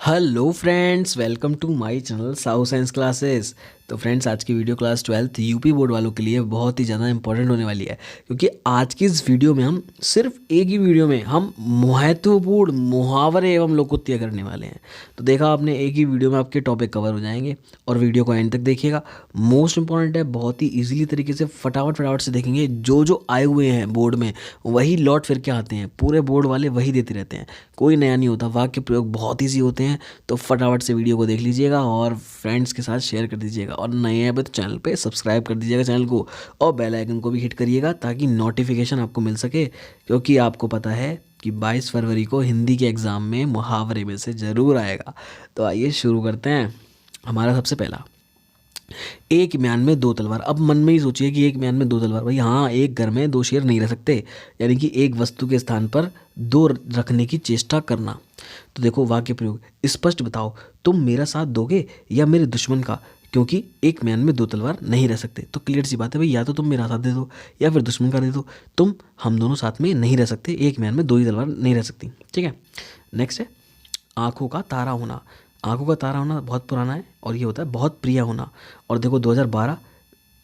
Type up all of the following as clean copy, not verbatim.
Hello friends, welcome to my channel साउ science classes. तो friends, आज की video class 12th UP board वालों के लिए बहुत ही ज़्यादा इंपॉर्टेंट होने वाली है, क्योंकि आज की इस वीडियो में हम सिर्फ एक ही वीडियो में हम महत्वपूर्ण मुहावरे एवं लोकोक्तियाँ करने वाले हैं। तो देखा आपने, एक ही वीडियो में आपके टॉपिक कवर हो जाएंगे और वीडियो को एंड तक देखिएगा। मोस्ट इंपॉर्टेंट है, बहुत ही ईजिली तरीके से फटाफट से देखेंगे। जो जो आए हुए हैं बोर्ड में वही लौट फिर के आते हैं, पूरे बोर्ड वाले वही देते रहते हैं, कोई नया नहीं होता। वाक्य प्रयोग बहुत ईजी होते हैं। तो फटाफट से वीडियो को देख लीजिएगा और फ्रेंड्स के साथ शेयर कर दीजिएगा, और नए हैं तो चैनल पे सब्सक्राइब कर दीजिएगा चैनल को, और बेल आइकन को भी हिट करिएगा ताकि नोटिफिकेशन आपको मिल सके। क्योंकि आपको पता है कि 22 फरवरी को हिंदी के एग्ज़ाम में मुहावरे में से ज़रूर आएगा। तो आइए शुरू करते हैं। हमारा सबसे पहला, एक म्यान में दो तलवार। अब मन में ही सोचिए कि एक म्यान में दो तलवार, भाई हाँ, एक घर में दो शेर नहीं रह सकते, यानी कि एक वस्तु के स्थान पर दो रखने की चेष्टा करना। तो देखो वाक्य प्रयोग, स्पष्ट बताओ, तुम मेरा साथ दोगे या मेरे दुश्मन का, क्योंकि एक म्यान में दो तलवार नहीं रह सकते। तो क्लियर सी बात है भाई, या तो तुम मेरा साथ दे दो या फिर दुश्मन का दे दो, हम दोनों साथ में नहीं रह सकते, एक म्यान में दो ही तलवार नहीं रह सकती। ठीक है, नेक्स्ट है आंखों का तारा होना। आंखों का तारा होना बहुत पुराना है और ये होता है बहुत प्रिय होना। और देखो 2012,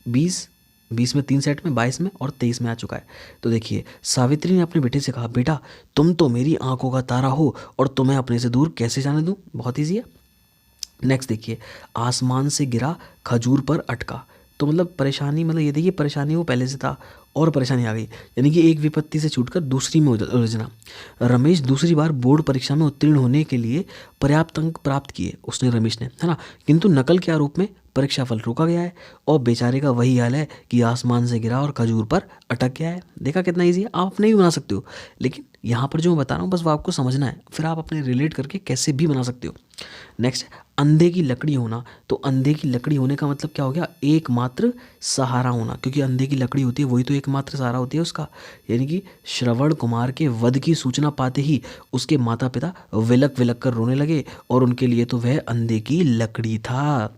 20 में 3 सेट में, 22 में और 23 में आ चुका है। तो देखिए, सावित्री ने अपने बेटे से कहा, बेटा तुम तो मेरी आंखों का तारा हो और तुम्हें अपने से दूर कैसे जाने दूं। बहुत ईजी है। नेक्स्ट देखिए, आसमान से गिरा खजूर पर अटका। तो मतलब परेशानी, मतलब ये देखिए, परेशानी वो पहले से था और परेशानी आ गई, यानी कि एक विपत्ति से छूटकर दूसरी में उलझना। रमेश दूसरी बार बोर्ड परीक्षा में उत्तीर्ण होने के लिए पर्याप्त अंक प्राप्त किए उसने, रमेश ने, है ना, किंतु नकल के आरोप में परीक्षा फल रोका गया है और बेचारे का वही हाल है कि आसमान से गिरा और खजूर पर अटक गया है। देखा कितना ईजी है, आप अपने भी बना सकते हो, लेकिन यहाँ पर जो मैं बता रहा हूँ बस वो आपको समझना है, फिर आप अपने रिलेट करके कैसे भी बना सकते हो। नेक्स्ट, अंधे की लकड़ी होना। तो अंधे की लकड़ी होने का मतलब क्या हो गया, एकमात्र सहारा होना, क्योंकि अंधे की लकड़ी होती है वही तो एकमात्र सहारा होती है उसका। यानी कि श्रवण कुमार के वध की सूचना पाते ही उसके माता पिता विलक विलक कर रोने लगे और उनके लिए तो वह अंधे की लकड़ी था।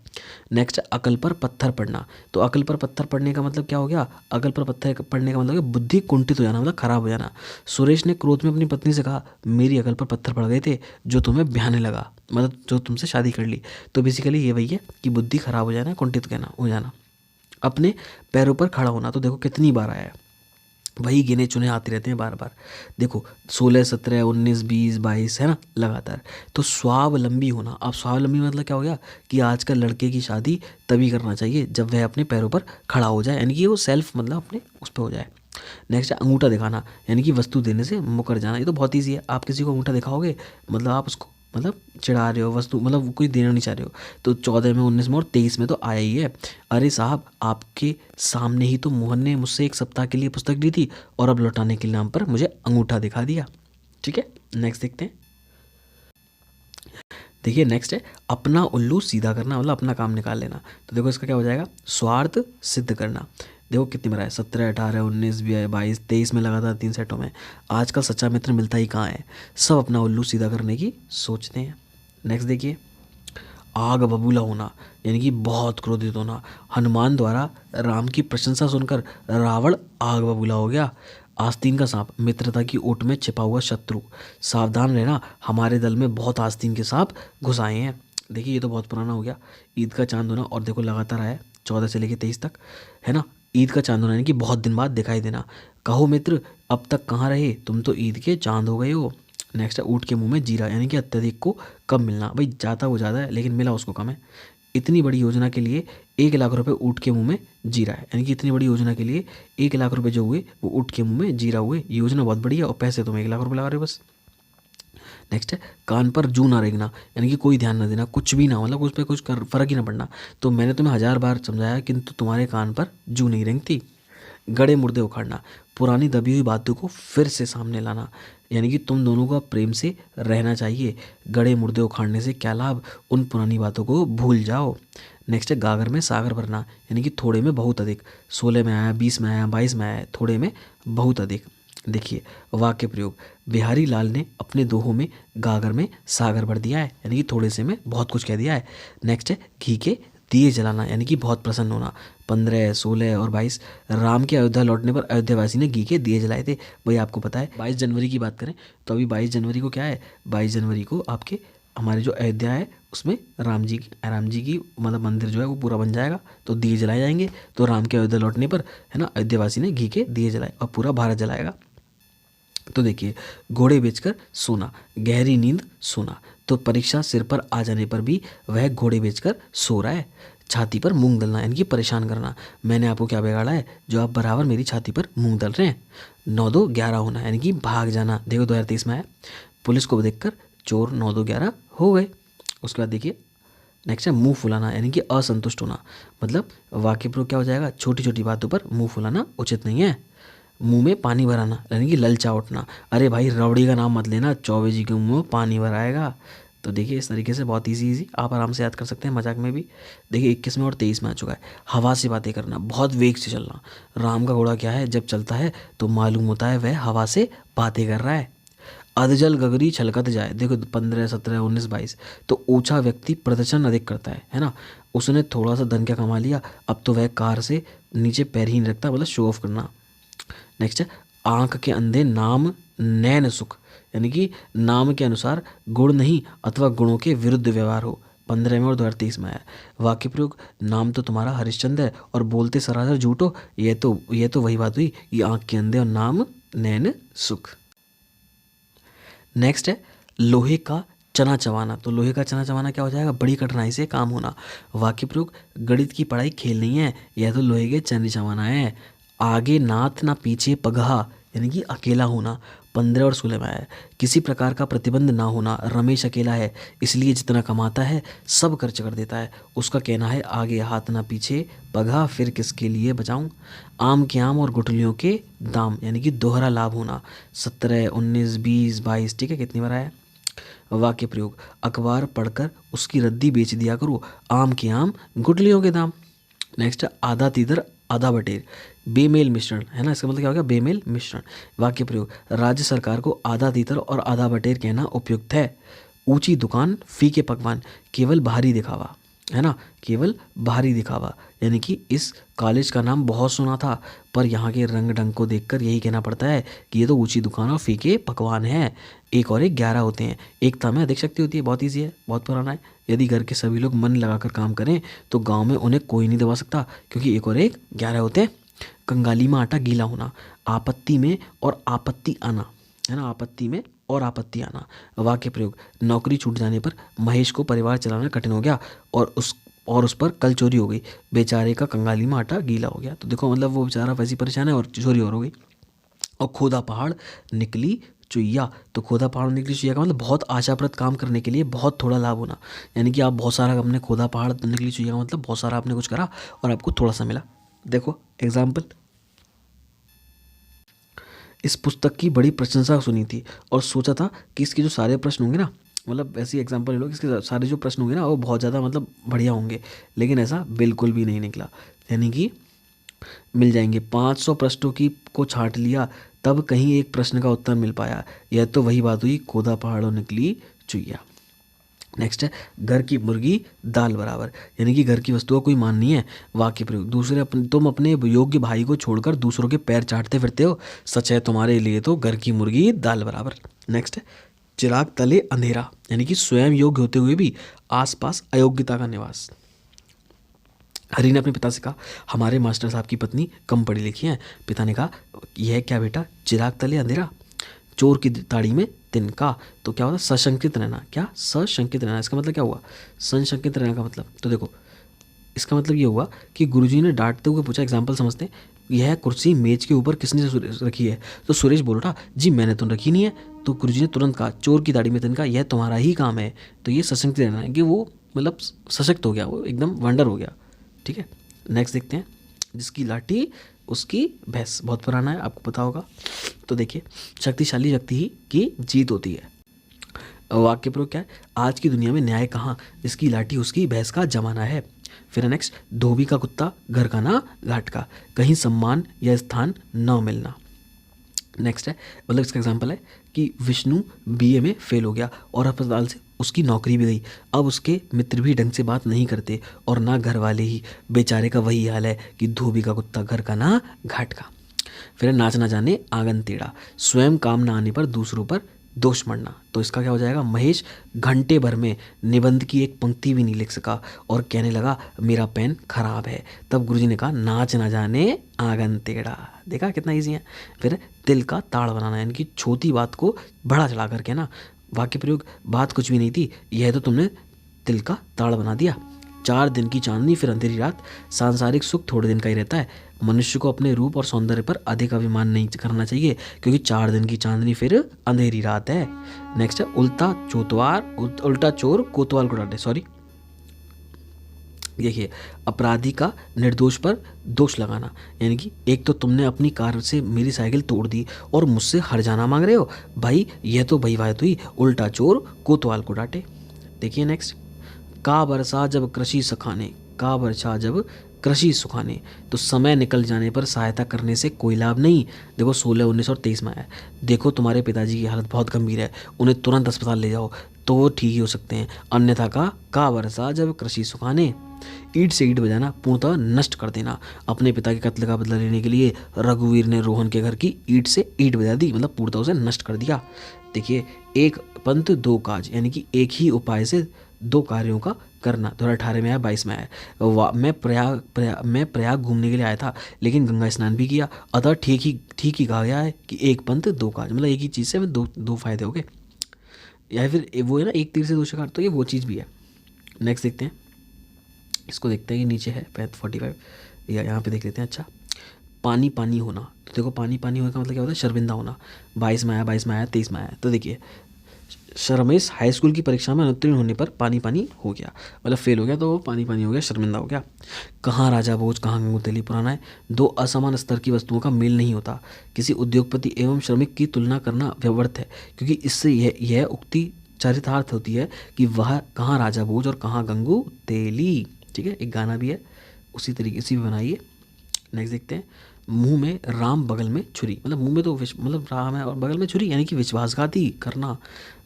नेक्स्ट, अकल पर पत्थर पड़ना। तो अकल पर पत्थर पड़ने का मतलब क्या हो गया, अकल पर पत्थर पड़ने का मतलब बुद्धि कुंठित हो जाना, मतलब खराब हो जाना। सुरेश ने क्रोध में अपनी पत्नी से कहा, मेरी अकल पर पत्थर पड़ गए थे जो तुम्हें ब्याहने लगा, मतलब जो तुमसे शादी कर ली। तो बेसिकली ये वही है कि बुद्धि खराब हो जाना, कुंठित कहना हो जाना। अपने पैरों पर खड़ा होना। तो देखो कितनी बार आया है, वही गिने चुने आते रहते हैं बार बार। देखो 16, 17, 19, 20, 22, है ना, लगातार। तो स्वावलंबी होना। अब स्वावलंबी मतलब क्या हो गया कि आजकल लड़के की शादी तभी करना चाहिए जब वह अपने पैरों पर खड़ा हो जाए, यानी कि वो सेल्फ, मतलब अपने उस पर हो जाए। नेक्स्ट है अंगूठा दिखाना, यानी कि वस्तु देने से मुकर जाना। ये तो बहुत ईजी है, आप किसी को अंगूठा दिखाओगे मतलब आप उसको, मतलब चिढ़ा रहे हो, वस्तु मतलब कोई देना नहीं चाह रहे हो। तो 14 में, 19 में और 23 में तो आया ही है। अरे साहब, आपके सामने ही तो मोहन ने मुझसे 1 सप्ताह के लिए पुस्तक ली थी और अब लौटाने के नाम पर मुझे अंगूठा दिखा दिया। ठीक है, नेक्स्ट देखते हैं। देखिए नेक्स्ट है अपना उल्लू सीधा करना, मतलब अपना काम निकाल लेना। तो देखो इसका क्या हो जाएगा, स्वार्थ सिद्ध करना। देखो कितनी बार है, 17, 18, 19, 22, 23 में लगातार 3 सेटों में। आजकल सच्चा मित्र मिलता ही कहाँ है, सब अपना उल्लू सीधा करने की सोचते हैं। नेक्स्ट देखिए, आग बबूला होना, यानी कि बहुत क्रोधित होना। हनुमान द्वारा राम की प्रशंसा सुनकर रावण आग बबूला हो गया। आस्तीन का सांप, मित्रता की ओट में छिपा हुआ शत्रु। सावधान रहना, हमारे दल में बहुत आस्तीन के सांप घुस आए हैं। देखिए ये तो बहुत पुराना हो गया। ईद का चांद होना, और देखो लगातार आया 14 से लेकर 23 तक, है ना। ईद का चांद होना यानी कि बहुत दिन बाद दिखाई देना। कहो मित्र अब तक कहाँ रहे, तुम तो ईद के चांद हो गए हो। नेक्स्ट है ऊँट के मुंह में जीरा, यानी कि अत्यधिक को कम मिलना। भाई जाता वो ज़्यादा है लेकिन मिला उसको कम है। इतनी बड़ी योजना के लिए 1 लाख रुपए ऊँट के मुंह में जीरा है, यानी कि इतनी बड़ी योजना के लिए 1 लाख रुपए जो हुए वो ऊँट के मुंह में जीरा हुए। योजना बहुत बड़ी है और पैसे तुम 1 लाख रुपए लगा रहे हो बस। नेक्स्ट है कान पर जू ना रेंगना, यानी कि कोई ध्यान ना देना, कुछ भी ना, मतलब उस पर कुछ फर्क ही ना पड़ना। तो मैंने तुम्हें 1000 बार समझाया किंतु तुम्हारे कान पर जू नहीं रेंगती। गड़े मुर्दे उखाड़ना, पुरानी दबी हुई बातों को फिर से सामने लाना, यानी कि तुम दोनों का प्रेम से रहना चाहिए। गड़े मुर्दे उखाड़ने से क्या लाभ, उन पुरानी बातों को भूल जाओ। नेक्स्ट है गागर में सागर भरना, यानी कि थोड़े में बहुत अधिक। 16 में आया, 20 में आया, 22 में आया, थोड़े में बहुत अधिक। देखिए वाक्य प्रयोग, बिहारी लाल ने अपने दोहों में गागर में सागर भर दिया है, यानी कि थोड़े से में बहुत कुछ कह दिया है। नेक्स्ट है घी के दिए जलाना, यानी कि बहुत प्रसन्न होना। 15, 16 और 22, राम के अयोध्या लौटने पर अयोध्यावासी ने घी के दिए जलाए थे। वही आपको पता है 22 जनवरी की बात करें तो अभी 22 जनवरी को क्या है, 22 जनवरी को आपके हमारे जो अयोध्या है उसमें राम जी की मतलब मंदिर जो है वो पूरा बन जाएगा, तो दिए जलाए जाएंगे। तो राम के अयोध्या लौटने पर है ना अयोध्यावासी ने घी के दिए जलाए और पूरा भारत जलाएगा। तो देखिए, घोड़े बेचकर सोना, गहरी नींद सोना। तो परीक्षा सिर पर आ जाने पर भी वह घोड़े बेचकर सो रहा है। छाती पर मूंग दलना यानी कि परेशान करना, मैंने आपको क्या बिगाड़ा है जो आप बराबर मेरी छाती पर मूंग दल रहे हैं। 9-2-11 होना यानी कि भाग जाना, देखो 2023 में आया। पुलिस को देखकर चोर 9-2-11 हो गए। उसके बाद देखिए नेक्स्ट है मुंह फुलाना यानी कि असंतुष्ट होना, मतलब वाक्य प्रयोग क्या हो जाएगा, छोटी छोटी बातों पर मुंह फुलाना उचित नहीं है। मुंह में पानी भराना यानी कि ललचा उठना, अरे भाई रबड़ी का नाम मत लेना, चौबे जी के मुंह में पानी भराएगा। तो देखिए इस तरीके से बहुत इजी आप आराम से याद कर सकते हैं मजाक में भी। देखिए 21 में और 23 में आ चुका है। हवा से बातें करना, बहुत वेग से चलना, राम का घोड़ा क्या है जब चलता है तो मालूम होता है वह हवा से बातें कर रहा है। अधजल गगरी छलकत जाए, देखो 15, 17, 19, 22। तो ऊंचा व्यक्ति प्रदर्शन अधिक करता है ना। उसने थोड़ा सा धन क्या कमा लिया, अब तो वह कार से नीचे पैर ही नहीं रखता, मतलब शो ऑफ करना। नेक्स्ट है आंख के अंधे नाम नैन सुख, यानी कि नाम के अनुसार गुण नहीं अथवा गुणों के विरुद्ध व्यवहार हो। 15 में और 2023 में आया। वाक्य प्रयोग, नाम तो तुम्हारा हरिश्चंद्र है और बोलते सरासर झूठ हो। ये तो वही बात हुई, ये आंख के अंधे और नाम नैन सुख। नेक्स्ट है लोहे का चना चबाना, तो लोहे का चना चबाना क्या हो जाएगा, बड़ी कठिनाई से काम होना। वाक्य प्रयोग, गणित की पढ़ाई खेल नहीं है, यह तो लोहे के चने चबाना है। आगे नाथ ना पीछे पगहा यानी कि अकेला होना। 15 और 16 में आया है। किसी प्रकार का प्रतिबंध ना होना, रमेश अकेला है इसलिए जितना कमाता है सब खर्च कर देता है। उसका कहना है आगे हाथ ना पीछे पगहा फिर किसके लिए बचाऊं। आम के आम और गुठलियों के दाम यानी कि दोहरा लाभ होना। 17, 19, 20, 22, ठीक है, कितनी बार आया। वाक्य प्रयोग, अखबार पढ़कर उसकी रद्दी बेच दिया करो, आम के आम गुठलियों के दाम। नेक्स्ट आधा तीतर आधा बटेर, बेमेल मिश्रण है ना, इसका मतलब क्या हो गया, बेमेल मिश्रण। वाक्य प्रयोग, राज्य सरकार को आधा तीतर और आधा बटेर कहना उपयुक्त है। ऊंची दुकान फीके पकवान, केवल बाहरी दिखावा है ना, केवल बाहरी दिखावा, यानी कि इस कॉलेज का नाम बहुत सुना था पर यहाँ के रंग ढंग को देखकर यही कहना पड़ता है कि ये तो ऊंची दुकान और फीके पकवान है। 1 और 1 11 होते हैं, एकता में अधिक शक्ति होती है, बहुत ईजी है, बहुत पुराना है। यदि घर के सभी लोग मन लगाकर काम करें तो गांव में उन्हें कोई नहीं दबा सकता, क्योंकि 1 और 1 11 होते हैं। कंगाली में आटा गीला होना, आपत्ति में और आपत्ति आना है ना, आपत्ति में और आपत्ति आना। वाक्य प्रयोग, नौकरी छूट जाने पर महेश को परिवार चलाना कठिन हो गया और उस पर कल चोरी हो गई, बेचारे का कंगाली में आटा गीला हो गया। तो देखो मतलब वो बेचारा वैसी परेशान है और चोरी और हो गई। और खोदा पहाड़ निकली चुईया, तो खोदा पहाड़ निकली चुईया का मतलब बहुत आशाप्रद काम करने के लिए बहुत थोड़ा लाभ होना, यानी कि आप बहुत सारा आपने खोदा पहाड़ निकली चुईया का मतलब बहुत सारा आपने कुछ करा और आपको थोड़ा सा मिला। देखो एग्जाम्पल, इस पुस्तक की बड़ी प्रशंसा सुनी थी और सोचा था कि इसके जो सारे प्रश्न होंगे ना, मतलब ऐसी एग्जाम्पल ले लो, इसके सारे जो प्रश्न होंगे ना वो बहुत ज़्यादा मतलब बढ़िया होंगे, लेकिन ऐसा बिल्कुल भी नहीं निकला। यानी कि मिल जाएंगे 500 प्रश्नों की को छांट लिया तब कहीं एक प्रश्न का उत्तर मिल पाया। यह तो वही बात हुई, खोदा पहाड़ों निकली चुईया। नेक्स्ट है घर की मुर्गी दाल बराबर, यानी कि घर की वस्तुओं कोई मान नहीं है। वाक्य प्रयोग, तुम अपने योग्य भाई को छोड़कर दूसरों के पैर चाटते फिरते हो, सच है तुम्हारे लिए तो घर की मुर्गी दाल बराबर। नेक्स्ट है चिराग तले अंधेरा, यानी कि स्वयं योग्य होते हुए भी आसपास अयोग्यता का निवास। हरी ने अपने पिता से कहा, हमारे मास्टर साहब की पत्नी कम पढ़ी लिखी है। पिता ने कहा, यह क्या बेटा, चिराग तले अंधेरा, चोर की ताड़ी में तिनका। तो क्या होता है, सशंकित रहना। क्या, सशंकित रहना, इसका मतलब क्या हुआ, संशंकित रहने का मतलब। तो देखो इसका मतलब ये हुआ कि गुरुजी ने डांटते हुए पूछा, एग्जाम्पल समझते हैं, यह कुर्सी मेज के ऊपर किसने रखी है। तो सुरेश बोल उठा, जी मैंने तो रखी नहीं है। तो गुरुजी ने तुरंत कहा, चोर की दाढ़ी में तिनका, यह तुम्हारा ही काम है। तो ये सशंकित रहना है कि वो मतलब सशक्त हो गया, वो एकदम वंडर हो गया। ठीक है, नेक्स्ट देखते हैं, जिसकी लाठी उसकी भैंस, बहुत पुराना है आपको पता होगा। तो देखिए शक्तिशाली व्यक्ति ही की जीत होती है। वाक्य प्रयोग क्या है, आज की दुनिया में न्याय कहाँ, इसकी लाठी उसकी भैंस का जमाना है। फिर नेक्स्ट, धोबी का कुत्ता घर का ना घाट का, कहीं सम्मान या स्थान न मिलना। नेक्स्ट है मतलब इसका एग्जांपल है कि विष्णु बीए में फेल हो गया और अस्पताल से उसकी नौकरी भी गई। अब उसके मित्र भी ढंग से बात नहीं करते और ना घर वाले ही, बेचारे का वही हाल है कि धोबी का कुत्ता घर का ना घाट का। फिर नाच ना जाने आंगन टेढ़ा, स्वयं काम ना आने पर दूसरों पर दोष मढ़ना। तो इसका क्या हो जाएगा, महेश घंटे भर में निबंध की एक पंक्ति भी नहीं लिख सका और कहने लगा मेरा पेन खराब है। तब गुरुजी ने कहा नाच ना जाने आंगन टेढ़ा। देखा कितना ईजी है। फिर तिल का ताड़ बनाना, यानी कि छोटी बात को बड़ा चढ़ा करके ना। वाक्य प्रयोग, बात कुछ भी नहीं थी, यह तो तुमने तिल का ताड़ बना दिया। 4 दिन की चांदनी फिर अंधेरी रात। सांसारिक सुख थोड़े दिन का ही रहता है। मनुष्य को अपने रूप और सौंदर्य पर अधिक अभिमान नहीं करना चाहिए, क्योंकि 4 दिन की चांदनी फिर अंधेरी रात है। नेक्स्ट है उल्टा चोर कोतवाल को डांटे। सॉरी, देखिए, अपराधी का निर्दोष पर दोष लगाना, यानी कि एक तो तुमने अपनी कार से मेरी साइकिल तोड़ दी और मुझसे हर्जाना मांग रहे हो भाई, यह तो भाई बात हुई। उल्टा चोर कोतवाल को डांटे। देखिए नेक्स्ट, का बरसा जब कृषि सुखाने, का बरसा जब कृषि सुखाने। तो समय निकल जाने पर सहायता करने से कोई लाभ नहीं। देखो 16, 19 और 23 में आया। देखो तुम्हारे पिताजी की हालत बहुत गंभीर है, उन्हें तुरंत अस्पताल ले जाओ तो वो ठीक ही हो सकते हैं, अन्यथा का बरसा जब कृषि सुखाने। ईंट से ईंट बजाना, पूर्णतः नष्ट कर देना। अपने पिता के कत्ल का बदला लेने के लिए रघुवीर ने रोहन के घर की ईंट से ईंट बजा दी, मतलब पूर्णतः उसे नष्ट कर दिया। देखिए, एक पंथ दो काज, यानी कि एक ही उपाय से 2 कार्यों का करना। 2018 में आया, 22 में आया। मैं प्रयाग घूमने के लिए आया था, लेकिन गंगा स्नान भी किया, अतः ठीक ही कहा गया है कि एक पंथ दो काज, मतलब एक ही चीज़ से दो फायदे हो गए। या फिर वो है ना, एक तीर से 2 शिकार, तो ये वो चीज़ भी है। नेक्स्ट देखते हैं, इसको देखते हैं कि नीचे है 45 या यहाँ पे देख लेते हैं। अच्छा, पानी पानी होना। तो देखो पानी पानी होने का मतलब क्या होता है, शर्मिंदा होना। 22 में आया, 23 में आया। तो देखिए, रमेश हाई स्कूल की परीक्षा में अनुत्तीर्ण होने पर पानी पानी हो गया, मतलब फेल हो गया, तो पानी पानी हो गया, शर्मिंदा हो गया। कहाँ राजा भोज कहाँ गंगोत्री पुराना है। 2 असमान स्तर की वस्तुओं का मेल नहीं होता। किसी उद्योगपति एवं श्रमिक की तुलना करना व्यर्थ है, क्योंकि इससे यह उक्ति चरितार्थ होती है कि वह कहाँ राजा भोज और कहाँ गंगू तेली। ठीक है, एक गाना भी है उसी तरीके से भी बनाइए। नेक्स्ट देखते हैं, मुंह में राम बगल में छुरी, मतलब मुंह में तो मतलब राम है और बगल में छुरी, यानी कि विश्वासघाती करना।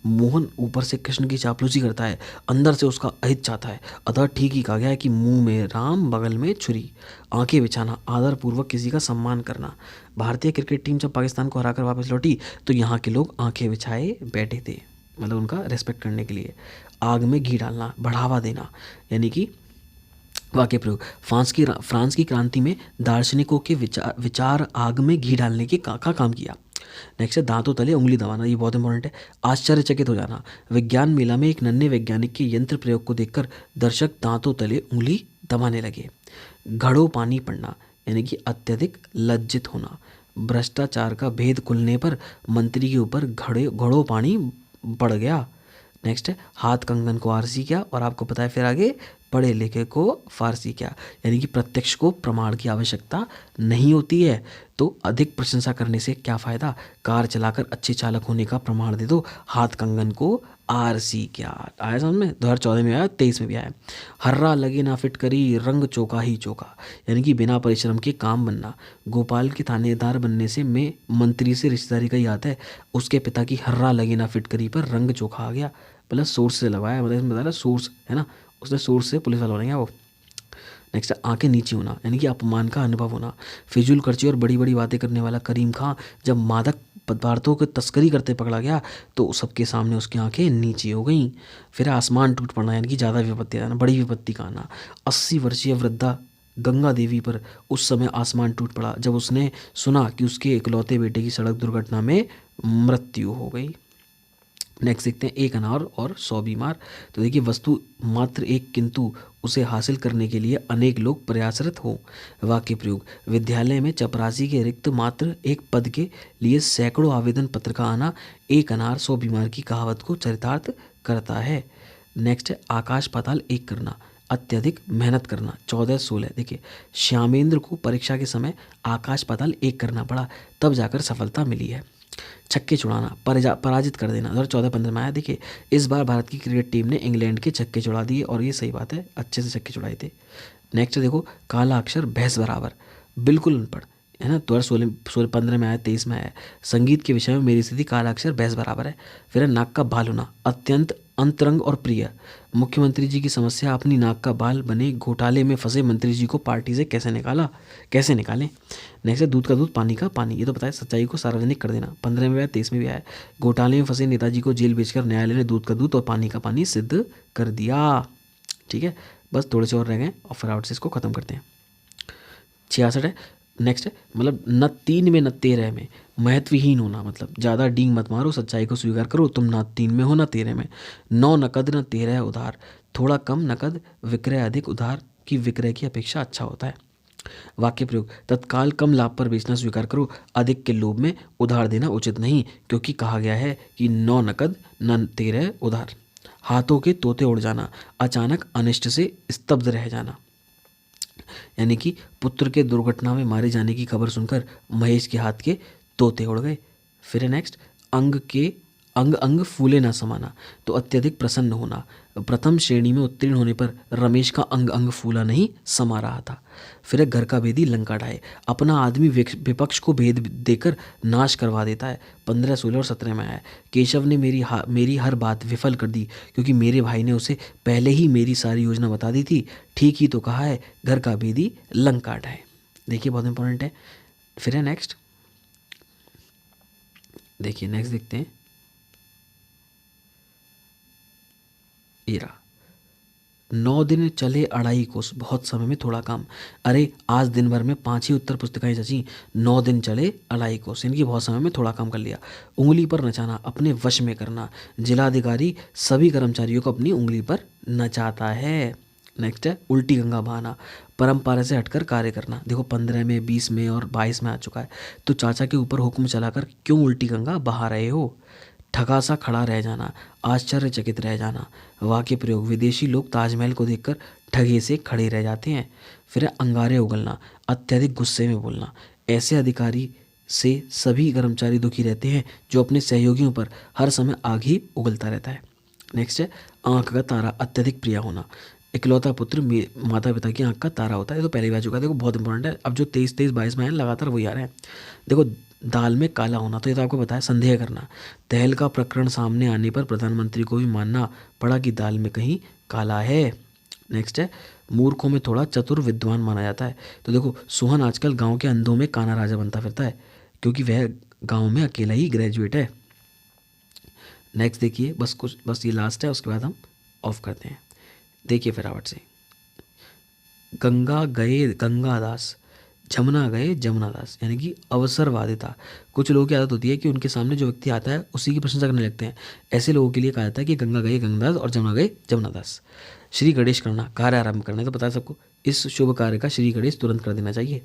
मोहन ऊपर से कृष्ण की चापलूसी करता है, अंदर से उसका अहित चाहता है, अतः ठीक ही कहा गया है कि मुंह में राम बगल में छुरी। आंखें बिछाना, आदरपूर्वक किसी का सम्मान करना। भारतीय क्रिकेट टीम जब पाकिस्तान को हराकर वापस लौटी तो यहाँ के लोग आंखें बिछाए बैठे थे, मतलब उनका रेस्पेक्ट करने के लिए। आग में घी डालना, बढ़ावा देना, यानी कि वाक्य प्रयोग, फ्रांस की क्रांति में दार्शनिकों के विचार आग में घी डालने के का काम किया। नेक्स्ट है, दांतों तले उंगली दबाना, ये बहुत इंपॉर्टेंट है। आश्चर्यचकित हो जाना, विज्ञान मेला में एक नन्हे वैज्ञानिक के यंत्र प्रयोग को देखकर दर्शक दांतों तले उंगली दबाने लगे। घड़ों पानी पड़ना, यानी कि अत्यधिक लज्जित होना। भ्रष्टाचार का भेद खुलने पर मंत्री के ऊपर घड़ों पानी पड़ गया। नेक्स्ट है, हाथ कंगन को आरसी क्या, और आपको पता है फिर आगे पढ़े लिखे को फारसी क्या, यानी कि प्रत्यक्ष को प्रमाण की आवश्यकता नहीं होती है, तो अधिक प्रशंसा करने से क्या फ़ायदा। कार चलाकर अच्छे चालक होने का प्रमाण दे दो, हाथ कंगन को आरसी क्या। आया समझ में, 2014 में आया, 23 में भी आया। हर्रा लगे ना फिटकरी, रंग चौका ही चौका, यानी कि बिना परिश्रम के काम बनना। गोपाल के थानेदार बनने से मैं मंत्री से रिश्तेदारी का ही आता है, उसके पिता की हर्रा लगे ना फिटकरी पर रंग चोखा आ गया, मतलब सोर्स से लगवाया, मतलब इसमें बता रहा सोर्स है ना, उसने सोर्स से पुलिस वाला बनेगा वो। नेक्स्ट, आंखें नीची होना, यानी कि अपमान का अनुभव होना। फिजूल खर्ची और बड़ी बड़ी बातें करने वाला करीम खां जब मादक पदार्थों की तस्करी करते पकड़ा गया तो सबके सामने उसकी आंखें नीची हो गईं। फिर आसमान टूट पड़ना, यानी कि ज़्यादा विपत्ति आना, बड़ी विपत्ति का आना। 80 वर्षीय वृद्धा गंगा देवी पर उस समय आसमान टूट पड़ा जब उसने सुना कि उसके इकलौते बेटे की सड़क दुर्घटना में मृत्यु हो गई। नेक्स्ट देखते हैं, एक अनार और 100 बीमार। तो देखिए, वस्तु मात्र एक, किंतु उसे हासिल करने के लिए अनेक लोग प्रयासरत हों। वाक्य प्रयोग, विद्यालय में चपरासी के रिक्त मात्र एक पद के लिए सैकड़ों आवेदन पत्र का आना एक अनार 100 बीमार की कहावत को चरितार्थ करता है। नेक्स्ट है, आकाश पाताल एक करना, अत्यधिक मेहनत करना। 14-16, देखिए, श्यामेंद्र को परीक्षा के समय आकाश पाताल एक करना पड़ा, तब जाकर सफलता मिली है। छक्के छुड़ाना, पराजित कर देना, 2014-15 में आया। देखिए, इस बार भारत की क्रिकेट टीम ने इंग्लैंड के छक्के छुड़ा दिए और ये सही बात है, अच्छे से छक्के छुड़ाए थे। नेक्स्ट देखो, काला अक्षर भैंस बराबर, बिल्कुल अनपढ़, है ना, 2016-15 में आया, 23 में आया। संगीत के विषय में मेरी स्थिति काला अक्षर भैंस बराबर है। फिर है, नाक का बाल होना, अत्यंत अंतरंग और प्रिय। मुख्यमंत्री जी की समस्या अपनी नाक का बाल बने घोटाले में फंसे मंत्री जी को पार्टी से कैसे निकालें। नेक्स्ट है दूध का दूध पानी का पानी। ये तो बताया सच्चाई को सार्वजनिक कर देना। 15 में आया, 23 में भी आया। घोटाले में फंसे नेताजी को जेल भेजकर न्यायालय ने दूध का दूध और पानी का पानी सिद्ध कर दिया। ठीक है, बस थोड़े से और रह गए और फिर से इसको ख़त्म करते हैं। 66 है। नेक्स्ट है मतलब न 3 में न 13 में महत्वहीन होना, मतलब ज़्यादा डींग मत मारो, सच्चाई को स्वीकार करो, तुम ना 3 में हो ना 13 में। 9 नकद न 13 उधार, थोड़ा कम नकद विक्रय अधिक उधार की विक्रय की अपेक्षा अच्छा होता है। वाक्य प्रयोग, तत्काल कम लाभ पर बेचना स्वीकार करो, अधिक के लोभ में उधार देना उचित नहीं, क्योंकि कहा गया है कि 9 नकद न 13 उधार। हाथों के तोते उड़ जाना, अचानक अनिष्ट से स्तब्ध रह जाना, यानी कि पुत्र के दुर्घटना में मारे जाने की खबर सुनकर महेश के हाथ के तोते उड़ गए। फिर नेक्स्ट, अंग अंग फूले ना समाना, तो अत्यधिक प्रसन्न होना। प्रथम श्रेणी में उत्तीर्ण होने पर रमेश का अंग अंग फूला नहीं समा रहा था। फिर घर का भेदी लंका ढाए, अपना आदमी विपक्ष को भेद देकर नाश करवा देता है। 15, 16 और 17 में आया। केशव ने मेरी हर बात विफल कर दी, क्योंकि मेरे भाई ने उसे पहले ही मेरी सारी योजना बता दी थी। ठीक ही तो कहा है, घर का भेदी लंका ढाए। देखिए बहुत इंपॉर्टेंट है। फिर है नेक्स्ट, देखिए नेक्स्ट देखते हैं। एरा 9 दिन चले अढ़ाई कोस, बहुत समय में थोड़ा काम। अरे आज दिन भर में 5 ही उत्तर पुस्तिकाएं जची, 9 दिन चले अढ़ाई कोस, इनकी बहुत समय में थोड़ा काम कर लिया। उंगली पर नचाना, अपने वश में करना। जिलाधिकारी सभी कर्मचारियों को अपनी उंगली पर नचाता है। नेक्स्ट है उल्टी गंगा बहाना, परंपरा से हटकर कार्य करना। देखो 15 में, 20 में और 22 में आ चुका है। तो चाचा के ऊपर हुक्म चलाकर क्यों उल्टी गंगा बहा रहे हो। ठगा सा खड़ा रह जाना, आश्चर्यचकित रह जाना। वाक्य प्रयोग, विदेशी लोग ताजमहल को देखकर ठगे से खड़े रह जाते हैं। फिर अंगारे उगलना, अत्यधिक गुस्से में बोलना। ऐसे अधिकारी से सभी कर्मचारी दुखी रहते हैं जो अपने सहयोगियों पर हर समय आग ही उगलता रहता है। नेक्स्ट है आंख का तारा, अत्यधिक प्रिय होना। इकलौता पुत्र माता पिता की आंख का तारा होता है। तो पहले भी आ चुका है, देखो बहुत इंपॉर्टेंट है। अब जो 23, 22 में है लगातार वही आ रहे हैं। देखो दाल में काला होना, तो ये तो आपको बताया संदेह करना। दहल का प्रकरण सामने आने पर प्रधानमंत्री को भी मानना पड़ा कि दाल में कहीं काला है। नेक्स्ट है मूर्खों में थोड़ा चतुर विद्वान माना जाता है। तो देखो सोहन आजकल गांव के अंधों में काना राजा बनता फिरता है, क्योंकि वह गांव में अकेला ही ग्रेजुएट है। नेक्स्ट देखिए, बस ये लास्ट है, उसके बाद हम ऑफ करते हैं। देखिए फटाफट से, गंगा गए गंगादास, जमुना गए जमुनादास, यानी कि अवसरवादिता। कुछ लोगों की आदत होती है कि उनके सामने जो व्यक्ति आता है उसी की प्रशंसा करने लगते हैं। ऐसे लोगों के लिए कहा जाता है कि गंगा गए गंगादास और जमुना गए जमुनादास। श्री गणेश करना, कार्य आरंभ करना है। तो पता है सबको, इस शुभ कार्य का श्री गणेश तुरंत कर देना चाहिए।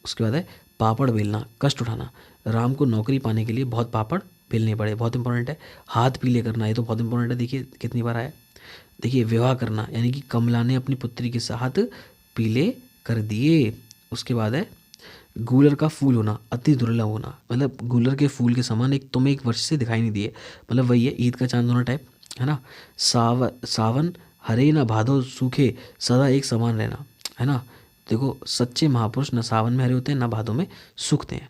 उसके बाद है पापड़ बेलना, कष्ट उठाना। राम को नौकरी पाने के लिए बहुत पापड़ बेलने पड़े, बहुत इंपॉर्टेंट है। हाथ पीले करना, ये तो बहुत इंपॉर्टेंट है। देखिए कितनी बार आया। देखिए विवाह करना, यानी कि कमला ने अपनी पुत्री के साथ पीले कर दिए। उसके बाद है गूलर का फूल होना, अति दुर्लभ होना। मतलब गूलर के फूल के समान एक तुम्हें एक वर्ष से दिखाई नहीं दिए, मतलब वही है ईद का चांद होना टाइप, है ना। सावन हरे न भादो सूखे, सदा एक समान रहना, है ना। देखो सच्चे महापुरुष न सावन में हरे होते हैं न भादों में सूखते हैं।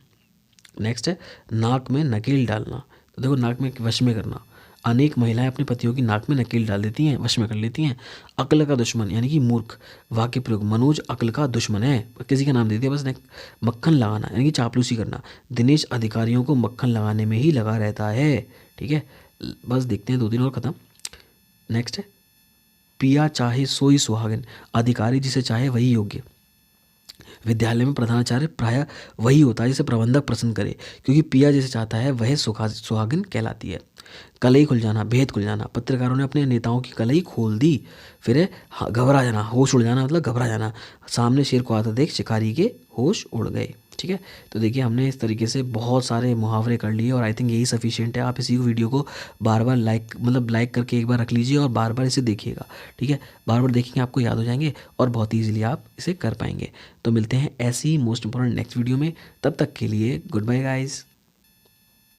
नेक्स्ट है नाक में नकेल डालना। तो देखो नाक में वश में करना। अनेक महिलाएं अपने पतियों की नाक में नकेल डाल देती हैं, वश में कर लेती हैं। अक्ल का दुश्मन, यानी कि मूर्ख। वाक्य प्रयोग, मनोज अक्ल का दुश्मन है, किसी का नाम दे दिया बस। मक्खन लगाना, यानी कि चापलूसी करना। दिनेश अधिकारियों को मक्खन लगाने में ही लगा रहता है। ठीक है, बस देखते हैं 2 दिन और खत्म। नेक्स्ट है पिया चाहे सोई सुहागिन, अधिकारी जिसे चाहे वही योग्य। विद्यालय में प्रधानाचार्य प्रायः वही होता है जिसे प्रबंधक पसंद करे, क्योंकि पिया जिसे चाहता है वह सुहागिन कहलाती है। कलई खुल जाना, भेद खुल जाना। पत्रकारों ने अपने नेताओं की कलई खोल दी। फिर है घबरा जाना, होश उड़ जाना, मतलब घबरा जाना। सामने शेर को आता देख शिकारी के होश उड़ गए। ठीक है, तो देखिए हमने इस तरीके से बहुत सारे मुहावरे कर लिए और आई थिंक यही सफिशिएंट है। आप इसी वीडियो को बार बार लाइक करके एक बार रख लीजिए और बार बार इसे देखिएगा। ठीक है, बार बार देखेंगे आपको याद हो जाएंगे और बहुत ईजिली आप इसे कर पाएंगे। तो मिलते हैं ऐसी मोस्ट इंपॉर्टेंट नेक्स्ट वीडियो में, तब तक के लिए गुड बाय गाइज।